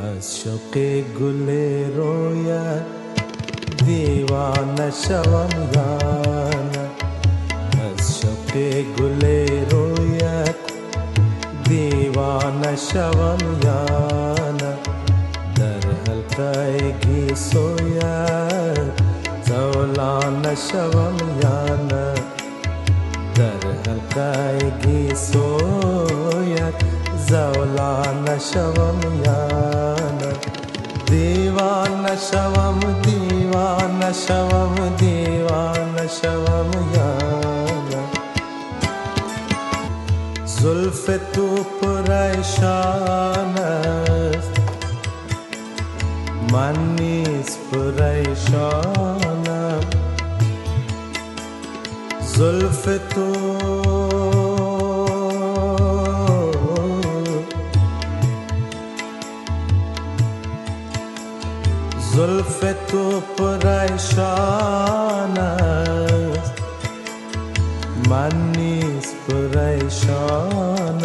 از شوق گل رویت دیوانه شوم یا نه، از شوق گل رویت دیوانه شوم یا نه، در حلقه گیسویت زولانه شوم یا نه، در حلقه گیسویت زولانه شوم یا نه، دیوانه شوم دیوانه شوم دیوانه شوم یا نه. زلف تو پریشان است من نیز پریشانم، زلف تو زلف تو پریشان است من نیز پریشانم،